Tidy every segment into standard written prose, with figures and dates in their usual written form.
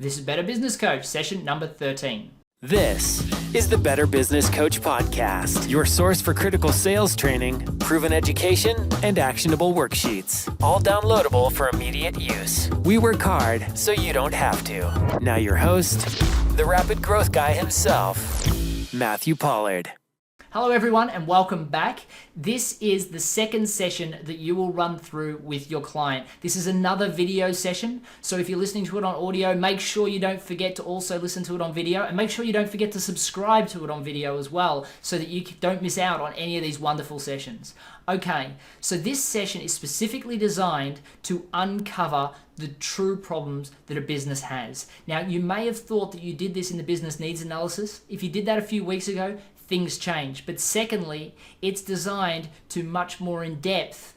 This is Better Business Coach, session number 13. This is the Better Business Coach Podcast, your source for critical sales training, proven education, and actionable worksheets, all downloadable for immediate use. We work hard so you don't have to. Now your host, the rapid growth guy himself, Matthew Pollard. Hello everyone and welcome back. This is the second session that you will run through with your client. This is another video session, so if you're listening to it on audio, make sure you don't forget to also listen to it on video, and make sure you don't forget to subscribe to it on video as well, so that you don't miss out on any of these wonderful sessions. Okay, so this session is specifically designed to uncover the true problems that a business has. Now, you may have thought that you did this in the business needs analysis. If you did that a few weeks ago, things change. But secondly, it's designed to much more in depth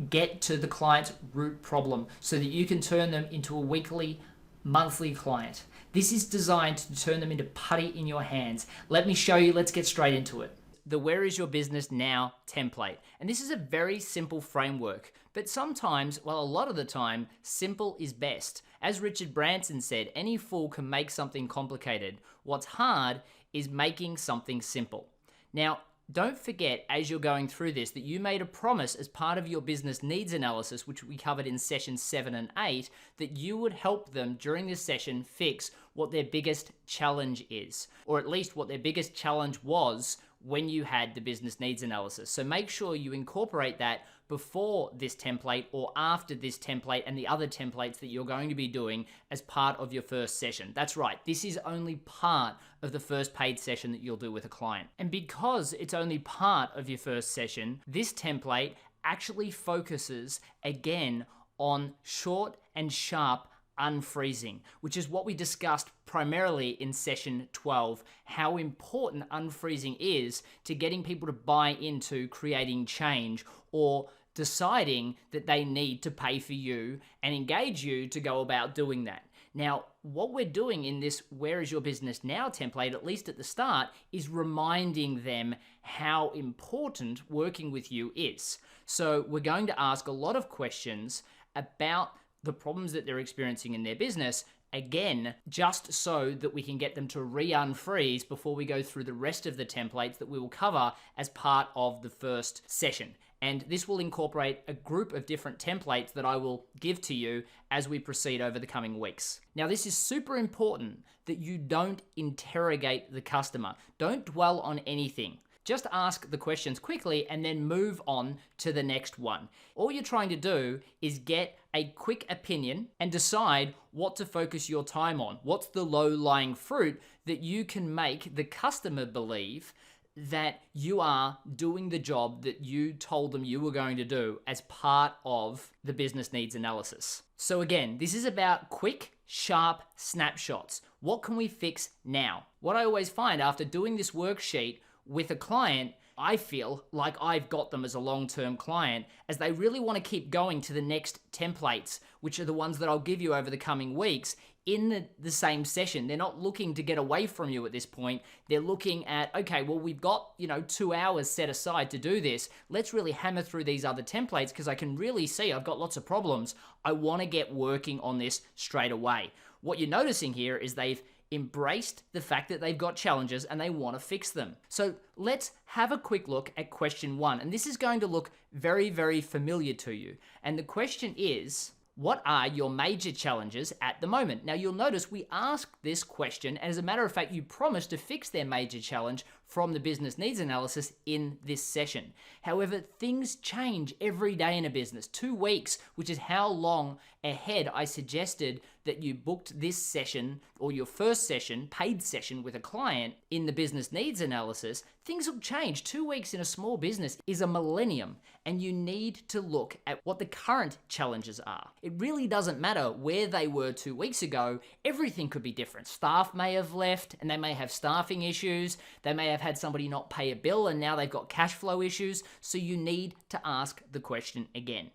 get to the client's root problem so that you can turn them into a weekly, monthly client. This is designed to turn them into putty in your hands. Let me show you. Let's get straight into it. The Where is your business now template. And this is a very simple framework, but sometimes, well, a lot of the time, simple is best. As Richard Branson said, any fool can make something complicated. What's hard is making something simple. Now, don't forget as you're going through this that you made a promise as part of your business needs analysis, which we covered in sessions 7 and 8, that you would help them during this session fix what their biggest challenge is, or at least what their biggest challenge was when you had the business needs analysis. So make sure you incorporate that before this template or after this template and the other templates that you're going to be doing as part of your first session. That's right, this is only part of the first paid session that you'll do with a client. And because it's only part of your first session, this template actually focuses again on short and sharp unfreezing, which is what we discussed primarily in session 12, how important unfreezing is to getting people to buy into creating change or deciding that they need to pay for you and engage you to go about doing that. Now, what we're doing in this Where is your business now template, at least at the start, is reminding them how important working with you is. So we're going to ask a lot of questions about the problems that they're experiencing in their business, again, just so that we can get them to re-unfreeze before we go through the rest of the templates that we will cover as part of the first session. And this will incorporate a group of different templates that I will give to you as we proceed over the coming weeks. Now, this is super important that you don't interrogate the customer. Don't dwell on anything. Just ask the questions quickly and then move on to the next one. All you're trying to do is get a quick opinion and decide what to focus your time on. What's the low-lying fruit that you can make the customer believe that you are doing the job that you told them you were going to do as part of the business needs analysis. So again, this is about quick, sharp snapshots. What can we fix now? What I always find after doing this worksheet with a client, I feel like I've got them as a long-term client as they really want to keep going to the next templates, which are the ones that I'll give you over the coming weeks in the same session. They're not looking to get away from you at this point. They're looking at, okay, well, we've got, 2 hours set aside to do this. Let's really hammer through these other templates because I can really see I've got lots of problems. I want to get working on this straight away. What you're noticing here is they've embraced the fact that they've got challenges and they want to fix them. So let's have a quick look at question 1. And this is going to look very, very familiar to you. And the question is, what are your major challenges at the moment? Now, you'll notice we asked this question, and as a matter of fact, you promised to fix their major challenge from the business needs analysis in this session. However, things change every day in a business. 2 weeks, which is how long ahead I suggested that you booked this session or your first session, paid session with a client in the business needs analysis, things will change. 2 weeks in a small business is a millennium, and you need to look at what the current challenges are. It really doesn't matter where they were 2 weeks ago. Everything could be different. Staff may have left and they may have staffing issues. They may have had somebody not pay a bill and now they've got cash flow issues. So you need to ask the question again.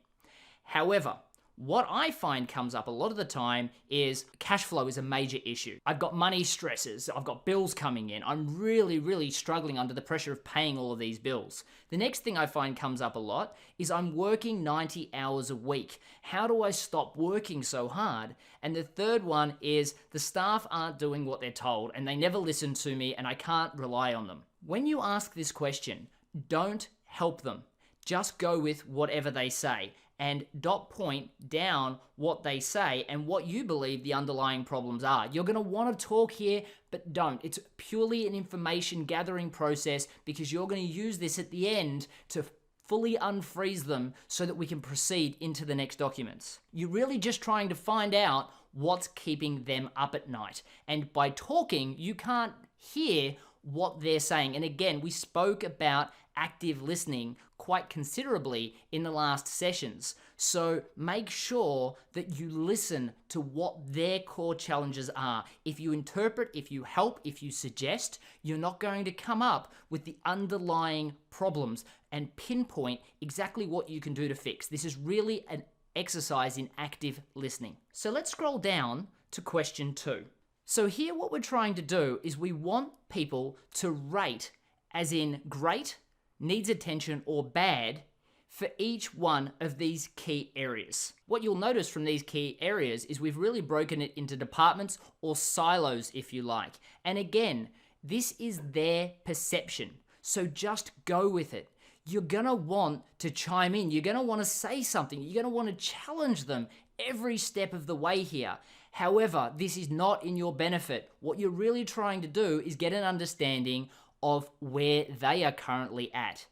However, What I find comes up a lot of the time is cash flow is a major issue. I've got money stresses, I've got bills coming in, I'm really struggling under the pressure of paying all of these bills. The next thing I find comes up a lot is I'm working 90 hours a week. How do I stop working so hard? And the third one is the staff aren't doing what they're told and they never listen to me and I can't rely on them. When you ask this question, don't help them. Just go with whatever they say and dot point down what they say and what you believe the underlying problems are. You're going to want to talk here, but don't. It's purely an information gathering process because you're going to use this at the end to fully unfreeze them so that we can proceed into the next documents. You're really just trying to find out what's keeping them up at night. And by talking, you can't hear what they're saying. And again, we spoke about active listening quite considerably in the last sessions. So make sure that you listen to what their core challenges are. If you interpret, if you help, if you suggest, you're not going to come up with the underlying problems and pinpoint exactly what you can do to fix. This is really an exercise in active listening. So let's scroll down to question 2. So here what we're trying to do is we want people to rate as in great, needs attention, or bad for each one of these key areas. What you'll notice from these key areas is we've really broken it into departments or silos, if you like. And again, this is their perception. So just go with it. You're gonna want to chime in. You're gonna want to say something. You're gonna want to challenge them every step of the way here. However, this is not in your benefit. What you're really trying to do is get an understanding of where they are currently at.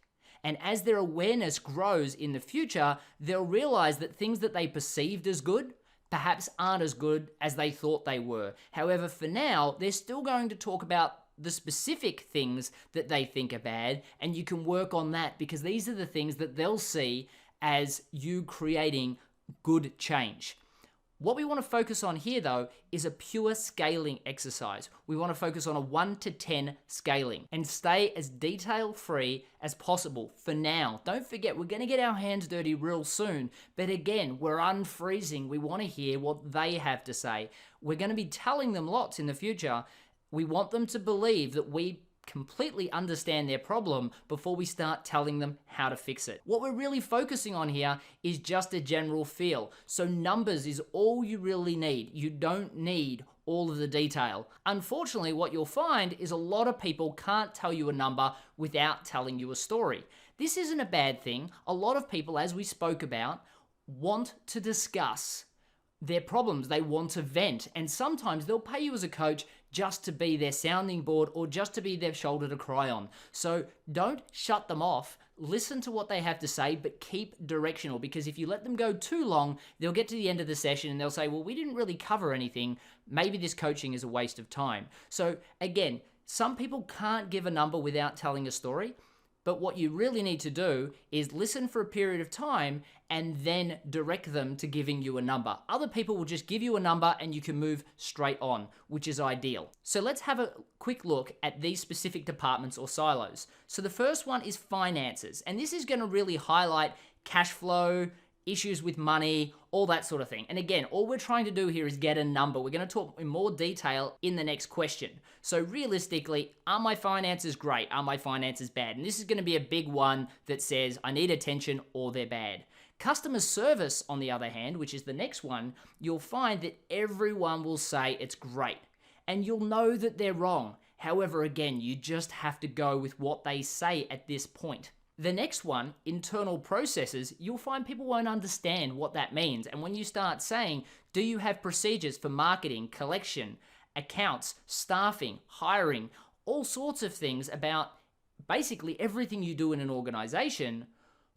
And as their awareness grows in the future, they'll realize that things that they perceived as good perhaps aren't as good as they thought they were. However, for now, they're still going to talk about the specific things that they think are bad, and you can work on that because these are the things that they'll see as you creating good change. What we want to focus on here, though, is a pure scaling exercise. We want to focus on a 1 to 10 scaling and stay as detail-free as possible for now. Don't forget, we're going to get our hands dirty real soon. But again, we're unfreezing. We want to hear what they have to say. We're going to be telling them lots in the future. We want them to believe that we completely understand their problem before we start telling them how to fix it. What we're really focusing on here is just a general feel. So numbers is all you really need. You don't need all of the detail. Unfortunately, what you'll find is a lot of people can't tell you a number without telling you a story. This isn't a bad thing. A lot of people, as we spoke about, want to discuss their problems. They want to vent, and sometimes they'll pay you as a coach just to be their sounding board or just to be their shoulder to cry on. So don't shut them off. Listen to what they have to say, but keep directional, because if you let them go too long, they'll get to the end of the session and they'll say, well, we didn't really cover anything. Maybe this coaching is a waste of time. So again, some people can't give a number without telling a story. But what you really need to do is listen for a period of time and then direct them to giving you a number. Other people will just give you a number and you can move straight on, which is ideal. So let's have a quick look at these specific departments or silos. So the first one is finances, and this is going to really highlight cash flow, issues with money, all that sort of thing. And again, all we're trying to do here is get a number. We're going to talk in more detail in the next question. So realistically, are my finances great? Are my finances bad? And this is going to be a big one that says I need attention or they're bad. Customer service, on the other hand, which is the next one, you'll find that everyone will say it's great. And you'll know that they're wrong. However, again, you just have to go with what they say at this point. The next one, internal processes, you'll find people won't understand what that means. And when you start saying, do you have procedures for marketing, collection, accounts, staffing, hiring, all sorts of things about basically everything you do in an organization,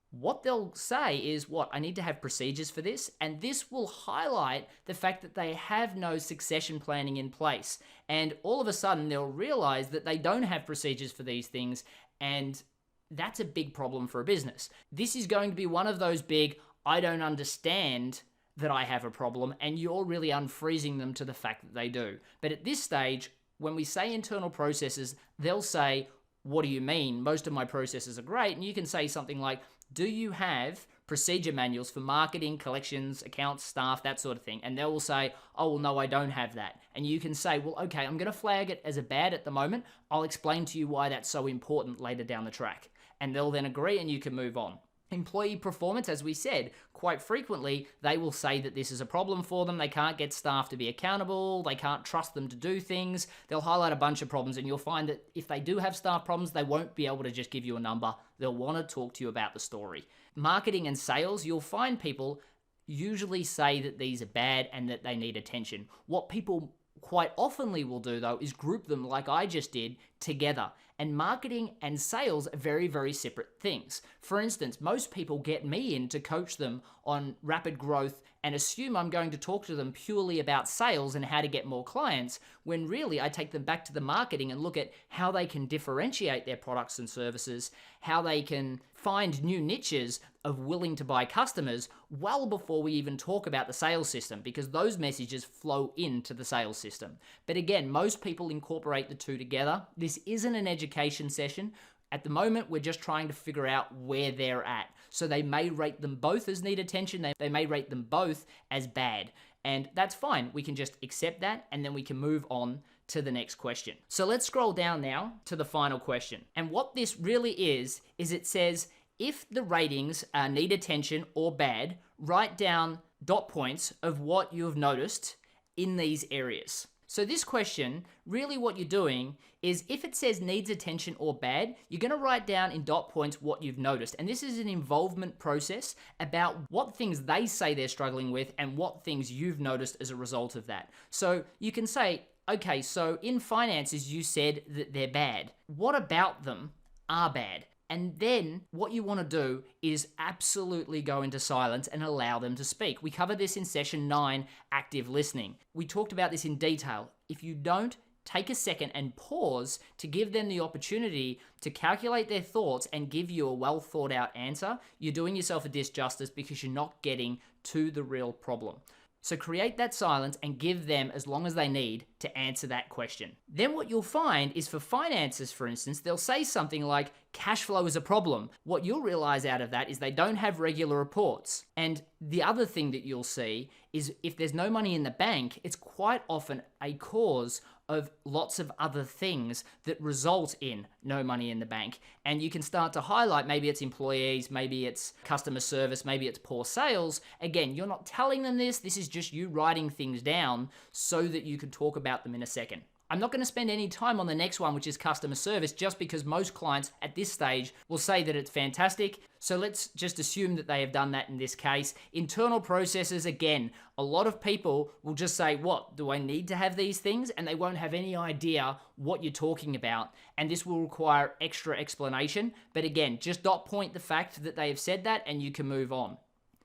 what they'll say is, what, I need to have procedures for this? And this will highlight the fact that they have no succession planning in place. And all of a sudden, they'll realize that they don't have procedures for these things, and that's a big problem for a business. This is going to be one of those big, I don't understand that I have a problem, and you're really unfreezing them to the fact that they do. But at this stage, when we say internal processes, they'll say, what do you mean? Most of my processes are great. And you can say something like, do you have procedure manuals for marketing, collections, accounts, staff, that sort of thing. And they will say, oh, well, no, I don't have that. And you can say, well, okay, I'm going to flag it as a bad at the moment. I'll explain to you why that's so important later down the track. And they'll then agree and you can move on. Employee performance, as we said, quite frequently, they will say that this is a problem for them. They can't get staff to be accountable. They can't trust them to do things. They'll highlight a bunch of problems, and you'll find that if they do have staff problems, they won't be able to just give you a number. They'll want to talk to you about the story. Marketing and sales, you'll find people usually say that these are bad and that they need attention. What people quite oftenly will do, though, is group them like I just did together. And marketing and sales are very, very separate things. For instance, most people get me in to coach them on rapid growth and assume I'm going to talk to them purely about sales and how to get more clients, when really I take them back to the marketing and look at how they can differentiate their products and services, how they can find new niches of willing to buy customers well before we even talk about the sales system, because those messages flow into the sales system. But again, most people incorporate the two together. This isn't an education session. At the moment, we're just trying to figure out where they're at. So they may rate them both as need attention. They may rate them both as bad. And that's fine. We can just accept that, and then we can move on to the next question. So let's scroll down now to the final question. And what this really is it says, if the ratings need attention or bad, write down dot points of what you've noticed in these areas. So this question, really what you're doing is, if it says needs attention or bad, you're going to write down in dot points what you've noticed. And this is an involvement process about what things they say they're struggling with and what things you've noticed as a result of that. So you can say, okay, so in finances, you said that they're bad. What about them are bad? And then what you want to do is absolutely go into silence and allow them to speak. We covered this in session 9, active listening. We talked about this in detail. If you don't take a second and pause to give them the opportunity to calculate their thoughts and give you a well thought out answer, you're doing yourself a disjustice, because you're not getting to the real problem. So create that silence and give them as long as they need to answer that question. Then what you'll find is, for finances, for instance, they'll say something like, cash flow is a problem. What you'll realize out of that is they don't have regular reports. And the other thing that you'll see is, if there's no money in the bank, it's quite often a cause of lots of other things that result in no money in the bank. And you can start to highlight, maybe it's employees, maybe it's customer service, maybe it's poor sales. Again, you're not telling them this is just you writing things down so that you can talk about them in a second. I'm not going to spend any time on the next one, which is customer service, just because most clients at this stage will say that it's fantastic. So let's just assume that they have done that in this case. Internal processes, again, a lot of people will just say, what, do I need to have these things? And they won't have any idea what you're talking about. And this will require extra explanation. But again, just dot point the fact that they have said that, and you can move on.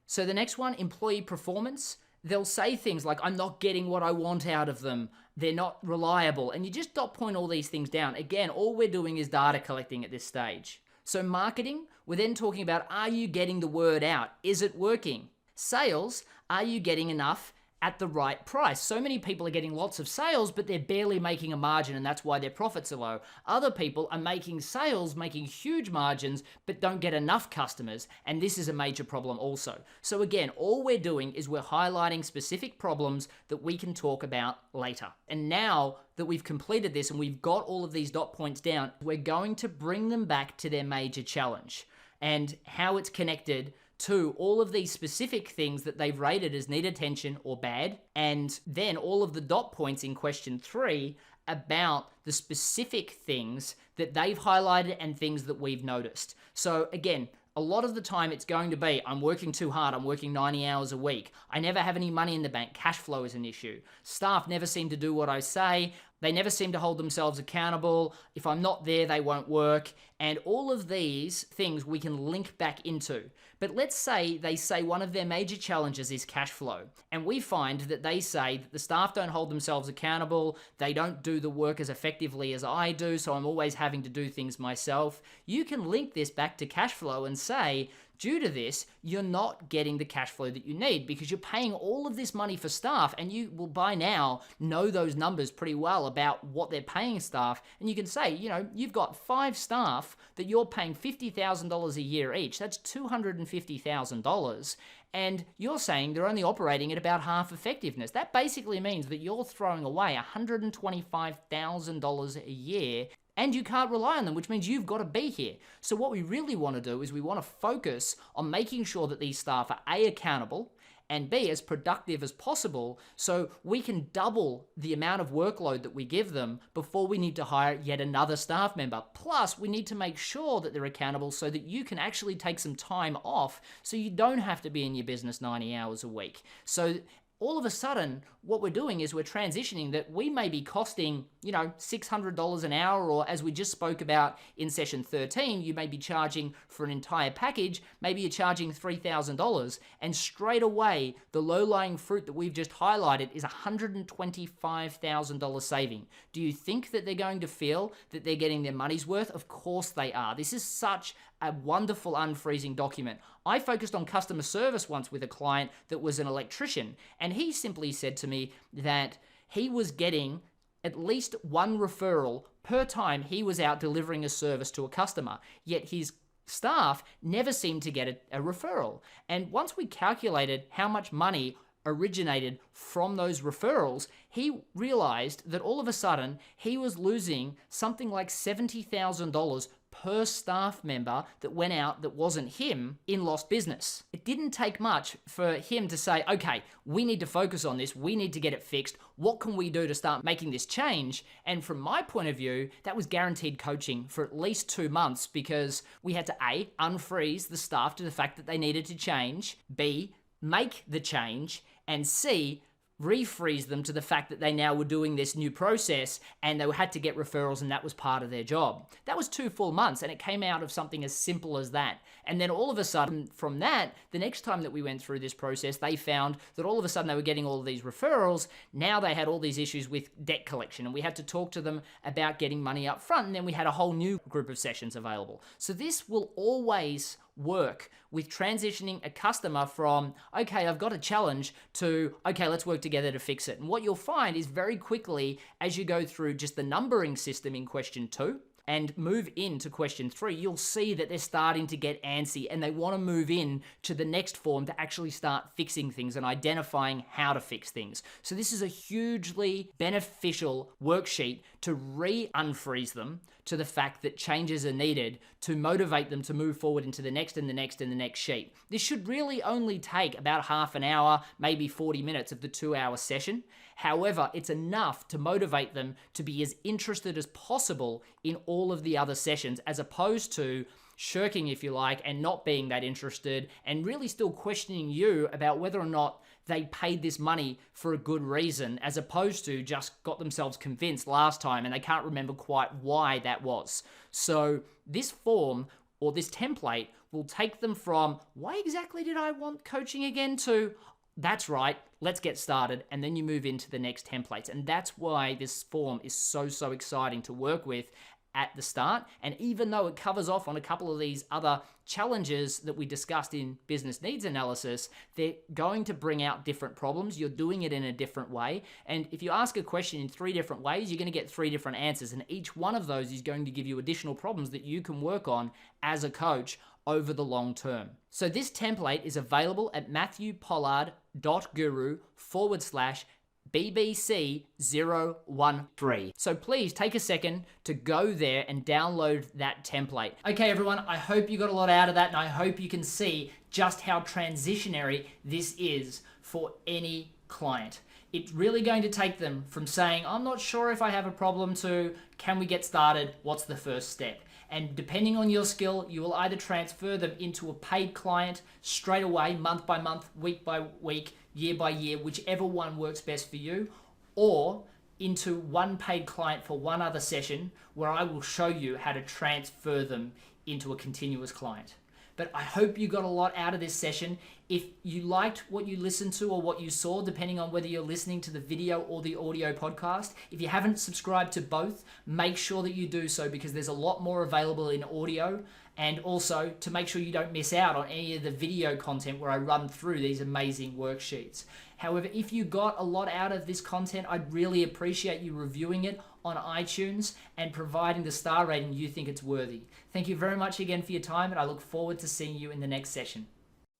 So the next one, employee performance. They'll say things like, I'm not getting what I want out of them. They're not reliable. And you just dot point all these things down. Again, all we're doing is data collecting at this stage. So marketing, we're then talking about, are you getting the word out? Is it working? Sales, are you getting enough at the right price? So many people are getting lots of sales, but they're barely making a margin, and that's why their profits are low. Other people are making sales, making huge margins, but don't get enough customers, and this is a major problem also. So again, all we're doing is we're highlighting specific problems that we can talk about later. And now that we've completed this and we've got all of these dot points down, we're going to bring them back to their major challenge and how it's connected to all of these specific things that they've rated as need attention or bad, and then all of the dot points in question 3 about the specific things that they've highlighted and things that we've noticed. So again, a lot of the time it's going to be, I'm working too hard, I'm working 90 hours a week, I never have any money in the bank, cash flow is an issue, staff never seem to do what I say, they never seem to hold themselves accountable, if I'm not there they won't work, and all of these things we can link back into. But let's say they say one of their major challenges is cash flow, and we find that they say that the staff don't hold themselves accountable, they don't do the work as effectively as I do, so I'm always having to do things myself. You can link this back to cash flow and say, Due to this, you're not getting the cash flow that you need because you're paying all of this money for staff, and you will by now know those numbers pretty well about what they're paying staff. And you can say, you've got 5 staff that you're paying $50,000 a year each. That's $250,000. And you're saying they're only operating at about half effectiveness. That basically means that you're throwing away $125,000 a year, and you can't rely on them, which means you've got to be here. So what we really want to do is we want to focus on making sure that these staff are A, accountable, and B, as productive as possible, so we can double the amount of workload that we give them before we need to hire yet another staff member. Plus, we need to make sure that they're accountable so that you can actually take some time off so you don't have to be in your business 90 hours a week. So all of a sudden, what we're doing is we're transitioning that we may be costing, $600 an hour, or as we just spoke about in session 13, you may be charging for an entire package, maybe you're charging $3,000, and straight away, the low-lying fruit that we've just highlighted is $125,000 saving. Do you think that they're going to feel that they're getting their money's worth? Of course they are. This is such a wonderful unfreezing document. I focused on customer service once with a client that was an electrician, and he simply said to me that he was getting at least 1 referral per time he was out delivering a service to a customer, yet his staff never seemed to get a referral. And once we calculated how much money originated from those referrals, he realized that all of a sudden he was losing something like $70,000 per staff member that went out that wasn't him in lost business. It didn't take much for him to say, okay, we need to focus on this. We need to get it fixed. What can we do to start making this change? And from my point of view, that was guaranteed coaching for at least 2 months, because we had to A, unfreeze the staff to the fact that they needed to change, B, make the change, and C, refreeze them to the fact that they now were doing this new process and they had to get referrals, and that was part of their job. That was 2 full months, and it came out of something as simple as that. And then all of a sudden from that, the next time that we went through this process, they found that all of a sudden they were getting all of these referrals. Now they had all these issues with debt collection, and we had to talk to them about getting money up front, and then we had a whole new group of sessions available. So this will always work with transitioning a customer from, okay, I've got a challenge, to, okay, let's work together to fix it. And what you'll find is very quickly, as you go through just the numbering system in question 2 and move into question 3, you'll see that they're starting to get antsy and they want to move in to the next form to actually start fixing things and identifying how to fix things. So this is a hugely beneficial worksheet to unfreeze them to the fact that changes are needed to motivate them to move forward into the next and the next and the next sheet. This should really only take about half an hour, maybe 40 minutes of the 2-hour session. However, it's enough to motivate them to be as interested as possible in all of the other sessions, as opposed to shirking, if you like, and not being that interested and really still questioning you about whether or not they paid this money for a good reason, as opposed to just got themselves convinced last time and they can't remember quite why that was. So this form, or this template, will take them from, why exactly did I want coaching again, to, that's right, let's get started, and then you move into the next templates. And that's why this form is so exciting to work with at the start. And even though it covers off on a couple of these other challenges that we discussed in business needs analysis, they're going to bring out different problems. You're doing it in a different way. And if you ask a question in 3 different ways, you're going to get 3 different answers. And each one of those is going to give you additional problems that you can work on as a coach over the long term. So this template is available at matthewpollard.guru/BBC013. So please take a second to go there and download that template. Okay, everyone, I hope you got a lot out of that, and I hope you can see just how transitionary this is for any client. It's really going to take them from saying, I'm not sure if I have a problem, to, can we get started? What's the first step? And depending on your skill, you will either transfer them into a paid client straight away, month by month, week by week, year by year, whichever one works best for you, or into one paid client for one other session where I will show you how to transfer them into a continuous client. But I hope you got a lot out of this session. If you liked what you listened to or what you saw, depending on whether you're listening to the video or the audio podcast, if you haven't subscribed to both, make sure that you do so, because there's a lot more available in audio and also to make sure you don't miss out on any of the video content where I run through these amazing worksheets. However, if you got a lot out of this content, I'd really appreciate you reviewing it on iTunes and providing the star rating you think it's worthy. Thank you very much again for your time, and I look forward to seeing you in the next session.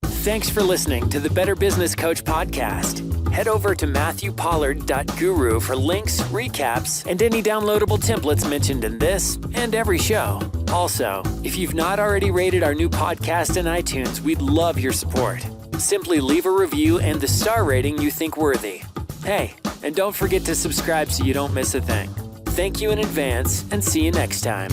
Thanks for listening to the Better Business Coach podcast. Head over to MatthewPollard.guru for links, recaps, and any downloadable templates mentioned in this and every show. Also, if you've not already rated our new podcast in iTunes, we'd love your support. Simply leave a review and the star rating you think worthy. Hey, and don't forget to subscribe so you don't miss a thing. Thank you in advance, and see you next time.